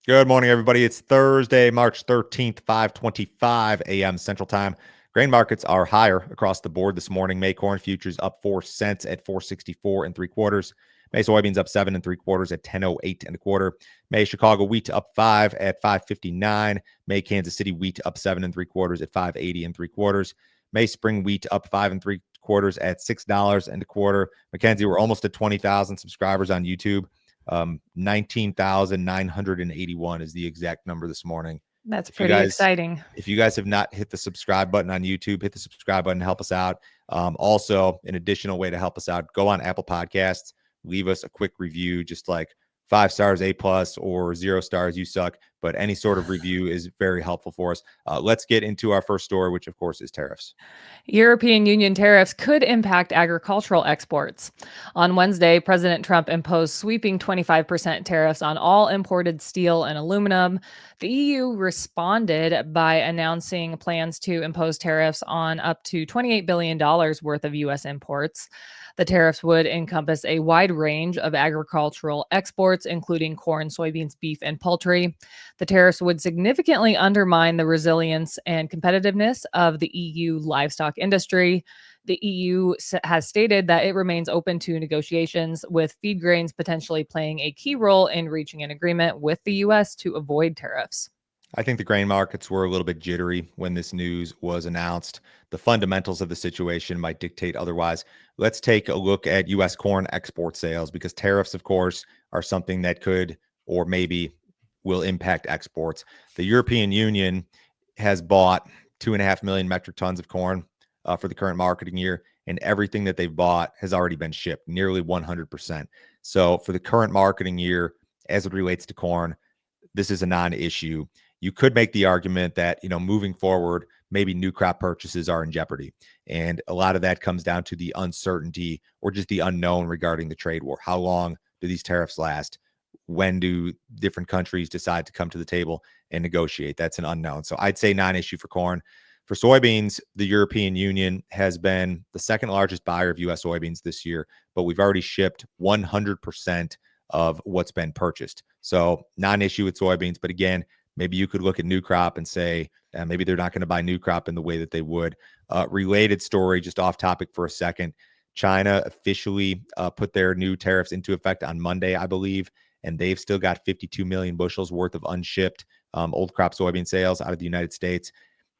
Good morning, everybody. It's Thursday, March 13th, 5:25 a.m. Central Time. Grain markets are higher across the board this morning. May corn futures up 4 cents at 464 and 3/4. May soybeans up 7 and 3/4 at 1008 and a quarter. May Chicago wheat up 5 at 559. May Kansas City wheat up 7 and 3/4 at 580 and 3/4. May spring wheat up 5 and 3/4 at $6 and a quarter. Mackenzie, we're almost at 20,000 subscribers on YouTube. 19,981 is the exact number this morning. That's pretty exciting. If you guys have not hit the subscribe button on YouTube, hit the subscribe button, help us out. Also, an additional way to help us out, go on Apple Podcasts, leave us a quick review, just like 5 stars, A+, or 0 stars, you suck. But any sort of review is very helpful for us. Let's get into our first story, which, of course, is tariffs. European Union tariffs could impact agricultural exports. On Wednesday, President Trump imposed sweeping 25% tariffs on all imported steel and aluminum. The EU responded by announcing plans to impose tariffs on up to $28 billion worth of U.S. imports. The tariffs would encompass a wide range of agricultural exports, including corn, soybeans, beef, and poultry. The tariffs would significantly undermine the resilience and competitiveness of the EU livestock industry. The EU has stated that it remains open to negotiations, with feed grains potentially playing a key role in reaching an agreement with the U.S. to avoid tariffs. I think the grain markets were a little bit jittery when this news was announced. The fundamentals of the situation might dictate otherwise. Let's take a look at U.S. corn export sales, because tariffs, of course, are something that could or maybe will impact exports. The European Union has bought 2.5 million metric tons of corn for the current marketing year, and everything that they've bought has already been shipped, nearly 100%. So for the current marketing year, as it relates to corn, this is a non-issue. You could make the argument that, moving forward, maybe new crop purchases are in jeopardy. And a lot of that comes down to the uncertainty or just the unknown regarding the trade war. How long do these tariffs last? When do different countries decide to come to the table and negotiate? That's an unknown. So I'd say non-issue for corn. For soybeans, the European Union has been the second largest buyer of U.S. soybeans this year, but we've already shipped 100% of what's been purchased. So non-issue with soybeans. But again, maybe you could look at new crop and say, maybe they're not going to buy new crop in the way that they would. Related story, just off topic for a second. China officially put their new tariffs into effect on Monday, I believe, and they've still got 52 million bushels worth of unshipped old crop soybean sales out of the United States.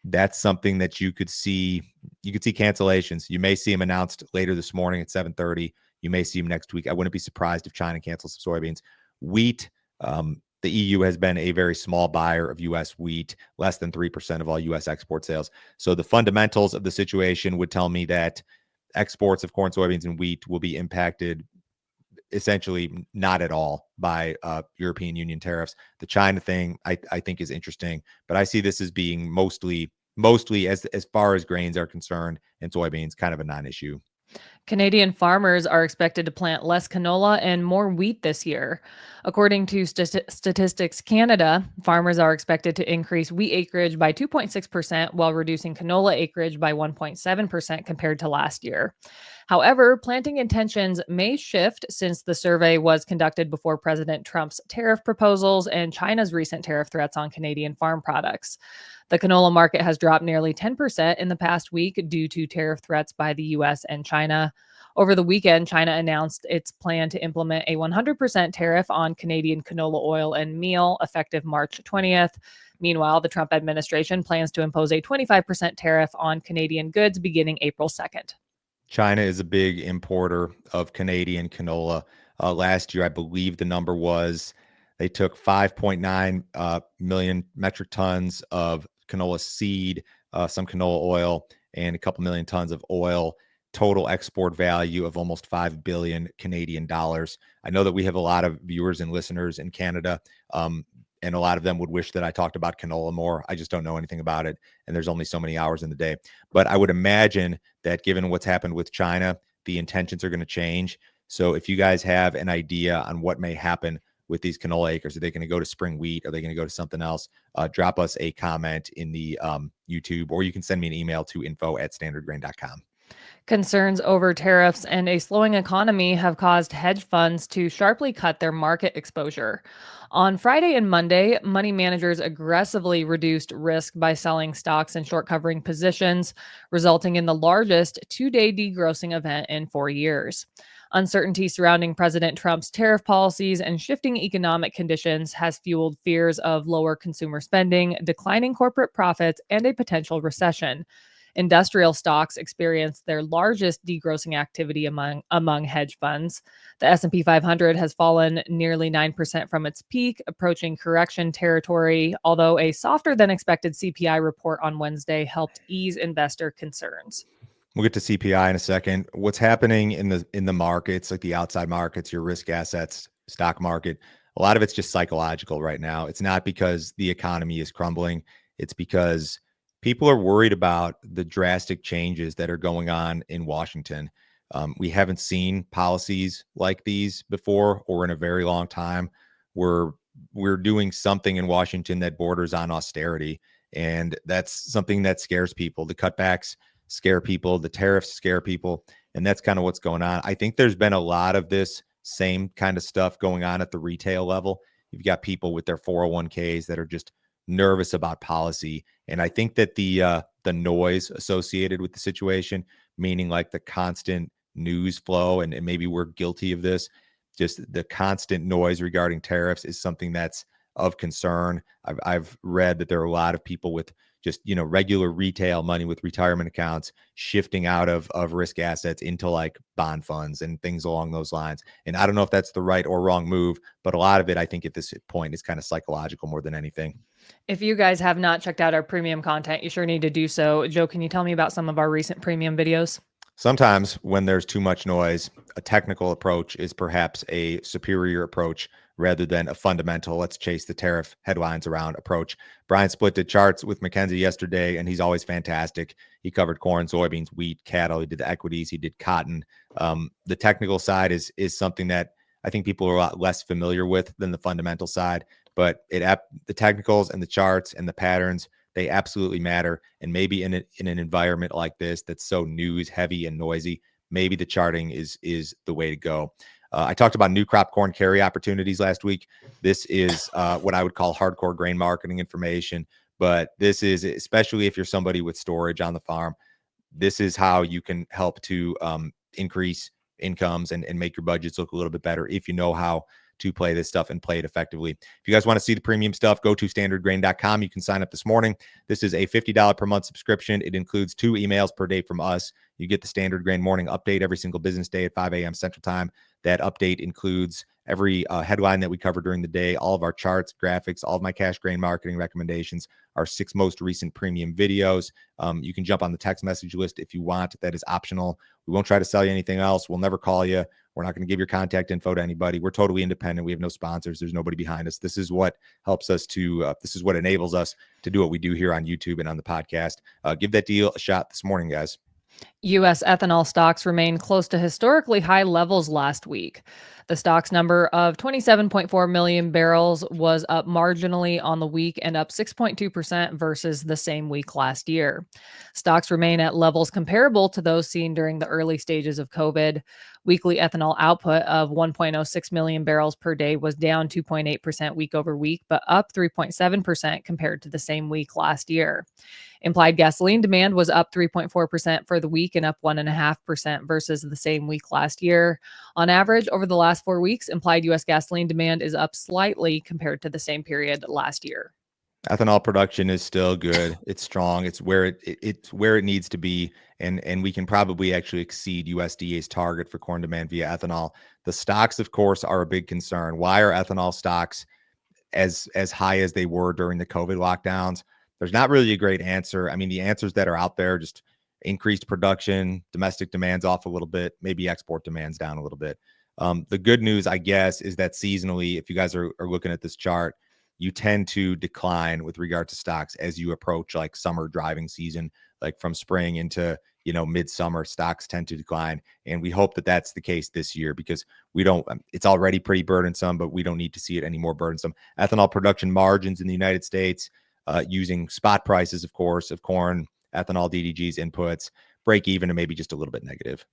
That's something that you could see. You could see cancellations. You may see them announced later this morning at 7:30. You may see them next week. I wouldn't be surprised if China cancels some soybeans. Wheat, the EU has been a very small buyer of U.S. wheat, less than 3% of all U.S. export sales. So the fundamentals of the situation would tell me that exports of corn, soybeans, and wheat will be impacted essentially not at all by European Union tariffs. The China thing, I think, is interesting, but I see this as being mostly as far as grains are concerned and soybeans, kind of a non-issue. Canadian farmers are expected to plant less canola and more wheat this year. According to Statistics Canada, farmers are expected to increase wheat acreage by 2.6% while reducing canola acreage by 1.7% compared to last year. However, planting intentions may shift since the survey was conducted before President Trump's tariff proposals and China's recent tariff threats on Canadian farm products. The canola market has dropped nearly 10% in the past week due to tariff threats by the U.S. and China. Over the weekend, China announced its plan to implement a 100% tariff on Canadian canola oil and meal effective March 20th. Meanwhile, the Trump administration plans to impose a 25% tariff on Canadian goods beginning April 2nd. China is a big importer of Canadian canola. Last year, I believe the number was they took 5.9 million metric tons of canola seed, some canola oil, and a couple million tons of oil. Total export value of almost 5 billion Canadian dollars. I know that we have a lot of viewers and listeners in Canada, and a lot of them would wish that I talked about canola more. I just don't know anything about it, and there's only so many hours in the day. But I would imagine that given what's happened with China, the intentions are going to change. So if you guys have an idea on what may happen with these canola acres, are they going to go to spring wheat? Are they going to go to something else? Drop us a comment in the YouTube, or you can send me an email to info@standardgrain.com. Concerns over tariffs and a slowing economy have caused hedge funds to sharply cut their market exposure. On Friday and Monday, money managers aggressively reduced risk by selling stocks and short covering positions, resulting in the largest 2 day degrossing event in 4 years. Uncertainty surrounding President Trump's tariff policies and shifting economic conditions has fueled fears of lower consumer spending, declining corporate profits, and a potential recession. Industrial stocks experienced their largest degrossing activity among hedge funds. The S&P 500 has fallen nearly 9% from its peak, approaching correction territory, although a softer than expected CPI report on Wednesday helped ease investor concerns. We'll get to CPI in a second. What's happening in the markets, like the outside markets, your risk assets, stock market, a lot of it's just psychological right now. It's not because the economy is crumbling. It's because people are worried about the drastic changes that are going on in Washington. We haven't seen policies like these before or in a very long time. We're doing something in Washington that borders on austerity, and that's something that scares people. The cutbacks scare people, the tariffs scare people, and that's kind of what's going on. I think there's been a lot of this same kind of stuff going on at the retail level. You've got people with their 401ks that are just nervous about policy, and I think that the noise associated with the situation, meaning like the constant news flow, and maybe we're guilty of this, just the constant noise regarding tariffs is something that's of concern. I've read that there are a lot of people with just regular retail money with retirement accounts shifting out of risk assets into like bond funds and things along those lines. And I don't know if that's the right or wrong move, but a lot of it I think at this point is kind of psychological more than anything. If you guys have not checked out our premium content, you sure need to do so. Joe, can you tell me about some of our recent premium videos? Sometimes when there's too much noise, a technical approach is perhaps a superior approach rather than a fundamental, let's chase the tariff headlines around approach. Brian Split did charts with Mackenzie yesterday, and he's always fantastic. He covered corn, soybeans, wheat, cattle. He did the equities. He did cotton. The technical side is something that I think people are a lot less familiar with than the fundamental side, but the technicals and the charts and the patterns, they absolutely matter. And maybe in an environment like this that's so news heavy and noisy, maybe the charting is the way to go. I talked about new crop corn carry opportunities last week. This is what I would call hardcore grain marketing information, but this is, especially if you're somebody with storage on the farm, this is how you can help to increase incomes and make your budgets look a little bit better if you know how to play this stuff and play it effectively. If you guys want to see the premium stuff, go to standardgrain.com. You can sign up this morning. This is a $50 per month subscription. It includes 2 emails per day from us. You get the Standard Grain morning update every single business day at 5 a.m. Central Time. That update includes every headline that we cover during the day, all of our charts, graphics, all of my cash grain marketing recommendations, our 6 most recent premium videos. You can jump on the text message list if you want. That is optional. We won't try to sell you anything else. We'll never call you. We're not going to give your contact info to anybody. We're totally independent. We have no sponsors. There's nobody behind us. This is what helps us to, this is what enables us to do what we do here on YouTube and on the podcast. Give that deal a shot this morning, guys. U.S. ethanol stocks remained close to historically high levels last week. The stocks number of 27.4 million barrels was up marginally on the week and up 6.2% versus the same week last year. Stocks remain at levels comparable to those seen during the early stages of COVID. Weekly ethanol output of 1.06 million barrels per day was down 2.8% week over week, but up 3.7% compared to the same week last year. Implied gasoline demand was up 3.4% for the week and up 1.5% versus the same week last year. On average, over the last 4 weeks, implied U.S. gasoline demand is up slightly compared to the same period last year. Ethanol production is still good. It's strong. It's where it's where it needs to be, and we can probably actually exceed USDA's target for corn demand via ethanol. The stocks, of course, are a big concern. Why are ethanol stocks as high as they were during the COVID lockdowns? There's not really a great answer. I mean, the answers that are out there, just increased production, domestic demand's off a little bit, maybe export demand's down a little bit. The good news, I guess, is that seasonally, if you guys are looking at this chart, you tend to decline with regard to stocks as you approach like summer driving season, like from spring into midsummer. Stocks tend to decline, and we hope that that's the case this year because we don't. It's already pretty burdensome, but we don't need to see it any more burdensome. Ethanol production margins in the United States, using spot prices, of course, of corn, ethanol, DDGs, inputs, break even to maybe just a little bit negative.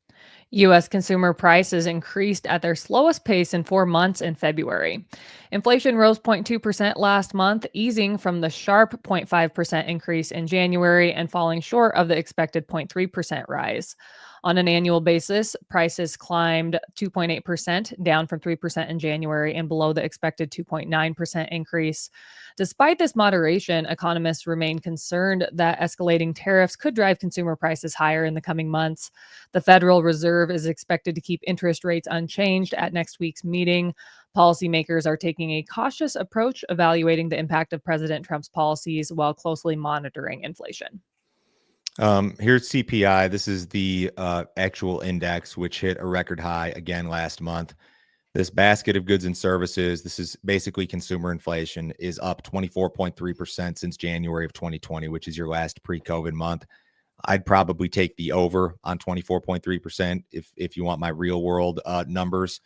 U.S. consumer prices increased at their slowest pace in 4 months in February. Inflation rose 0.2% last month, easing from the sharp 0.5% increase in January and falling short of the expected 0.3% rise. On an annual basis, prices climbed 2.8%, down from 3% in January and below the expected 2.9% increase. Despite this moderation, economists remain concerned that escalating tariffs could drive consumer prices higher in the coming months. The Federal Reserve is expected to keep interest rates unchanged at next week's meeting. Policymakers are taking a cautious approach, evaluating the impact of President Trump's policies while closely monitoring inflation. Here's CPI. This is the actual index, which hit a record high again last month. This basket of goods and services, this is basically consumer inflation, is up 24.3% since January of 2020, which is your last pre-COVID month. I'd probably take the over on 24.3% if you want my real world numbers.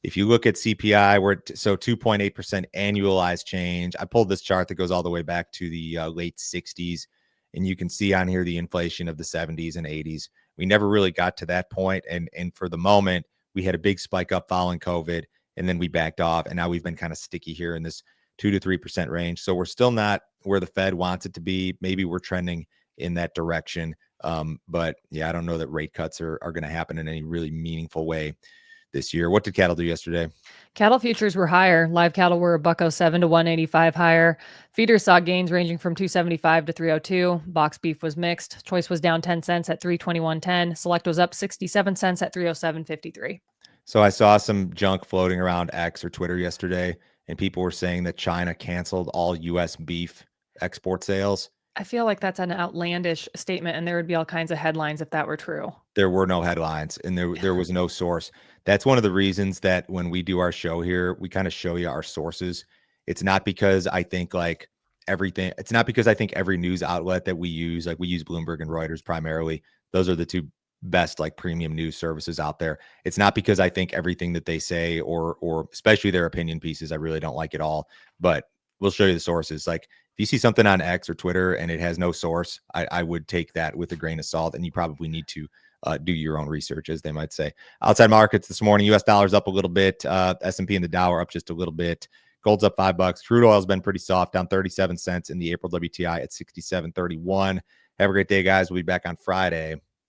If you look at CPI, so 2.8% annualized change. I pulled this chart that goes all the way back to the late 60s, and you can see on here the inflation of the 70s and 80s. We never really got to that point, and for the moment, we had a big spike up following COVID, and then we backed off, and now we've been kind of sticky here in this 2 to 3% range. So we're still not where the Fed wants it to be. Maybe we're trending in that direction. But yeah, I don't know that rate cuts are going to happen in any really meaningful way this year. What did cattle do yesterday? Cattle futures were higher. Live cattle were $107 to $185 higher. Feeders saw gains ranging from $275 to $302. Box beef was mixed. Choice was down 10 cents at $321.10. Select was up 67 cents at $307.53. So I saw some junk floating around X or Twitter yesterday, and people were saying that China canceled all U.S. beef export sales. I feel like that's an outlandish statement, and there would be all kinds of headlines if that were true. There were no headlines, and there was no source. That's one of the reasons that when we do our show here, we kind of show you our sources. It's not because I think like everything. It's not because I think every news outlet that we use, like we use Bloomberg and Reuters primarily. Those are the two best like premium news services out there. It's not because I think everything that they say or especially their opinion pieces I really don't like at all. But we'll show you the sources. Like if you see something on X or Twitter and it has no source, I would take that with a grain of salt, and you probably need to do your own research, as they might say. Outside markets this morning, U.S. dollar's up a little bit. S&P and the Dow are up just a little bit. Gold's up $5. Crude oil's been pretty soft, down 37 cents in the April WTI at 67.31. Have a great day, guys. We'll be back on Friday